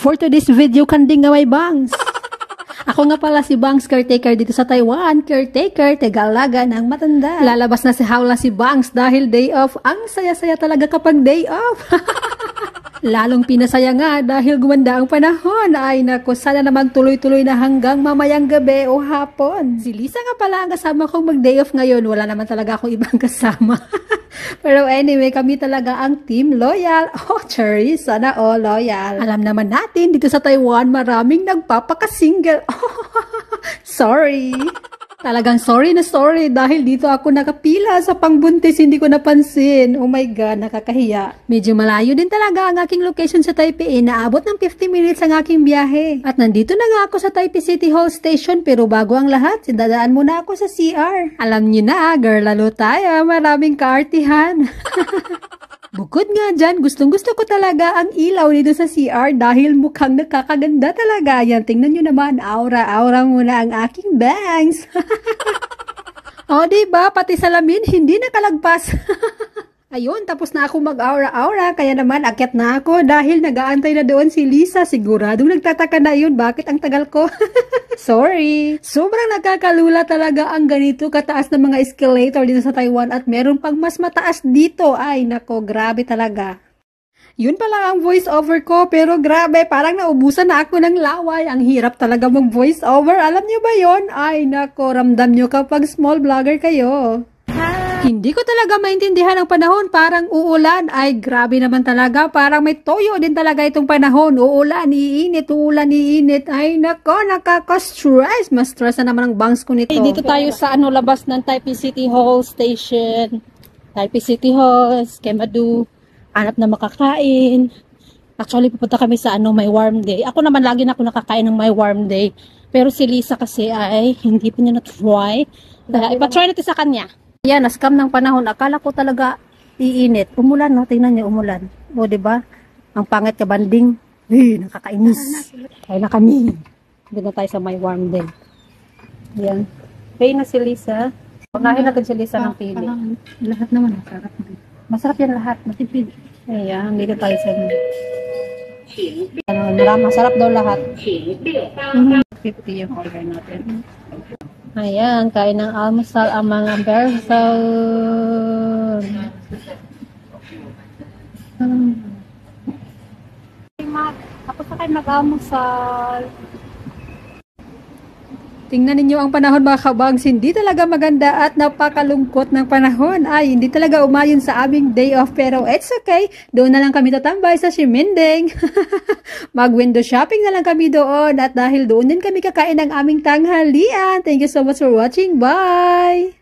For today's video, kanding nga may bangs. Ako nga pala si Bangs, caretaker dito sa Taiwan. Caretaker, tagalaga ng matanda. Lalabas na si Howla si Bangs dahil day off. Ang saya-saya talaga kapag day off. Lalong pinasaya nga dahil gumanda ang panahon. Ay nako, sana naman tuloy-tuloy na hanggang mamayang gabi o hapon. Si Lisa nga pala ang kasama kong mag-day off ngayon. Wala naman talaga akong ibang kasama. Pero anyway, kami talaga ang team loyal. Oh, Cherry, sana all loyal. Alam naman natin, dito sa Taiwan, maraming nagpapaka-single. Oh, sorry. Talagang sorry na sorry dahil dito ako nakapila sa pangbuntis, hindi ko napansin. Oh my God, nakakahiya. Medyo malayo din talaga ang aking location sa Taipei. Naabot ng 50 minutes ang aking biyahe. At nandito na nga ako sa Taipei City Hall Station, pero bago ang lahat, dadaan muna ako sa CR. Alam niyo na, girl, lalo tayo. Maraming kaartihan. Bukod nga dyan, gustong-gusto ko talaga ang ilaw dito sa CR dahil mukhang nakakaganda talaga. Yan, tingnan nyo naman, aura-aura muna ang aking bangs. O, diba? Pati salamin, hindi nakalagpas. Ayun, tapos na ako mag-aura-aura, kaya naman akyat na ako dahil nag-aantay na doon si Lisa. Siguradong nagtataka na yun, bakit ang tagal ko? Sorry. Sobrang nakakalula talaga ang ganito kataas na mga escalator dito sa Taiwan at meron pang mas mataas dito. Ay, nako, grabe talaga. Yun pa lang ang voice over ko, pero grabe, parang naubusan na ako ng laway. Ang hirap talaga mag voice over. Alam niyo ba yon? Ay, nako, ramdam nyo kapag small vlogger kayo. Hindi ko talaga maintindihan ang panahon, parang uulan. Ay, grabe naman talaga, parang may toyo din talaga itong panahon. Uulan, iinit, uulan, iinit. Ay, nako, nakaka-stress. Mas stress na naman ang bangs ko nito. Dito tayo sa labas ng Taipei City Hall Station. Taipei City Hall, Kemadu. Hanap na makakain. Actually, pupunta kami sa may warm day. Ako naman, lagi na ako nakakain ng may warm day. Pero si Lisa kasi ay hindi pa niya na-try. Ipa-try natin sa kanya. Yan, na-scam ng panahon. Akala ko talaga iinit. Umulan, no? Tingnan niyo, umulan. O, diba? Ang pangit ka banding. Nakakainis. Kaya na kami. Doon na tayo sa may warm day. Yan. Pay na si Lisa. Unahin natin si Lisa ng pili. Lahat naman, masarap. Masarap yan lahat. Matipid. Ayan, dito tayo sa masarap daw lahat. 50 yung order natin. Ayan, kain ng almusal ang mga person. Tapos na kayo mag-almusal. Tingnan ninyo ang panahon mga kabangs, hindi talaga maganda at napakalungkot ng panahon. Ay, hindi talaga umayon sa aming day off, pero it's okay. Doon na lang kami tatambay sa Shiminding. Mag-window shopping na lang kami doon at dahil doon din kami kakain ng aming tanghalian. Thank you so much for watching. Bye!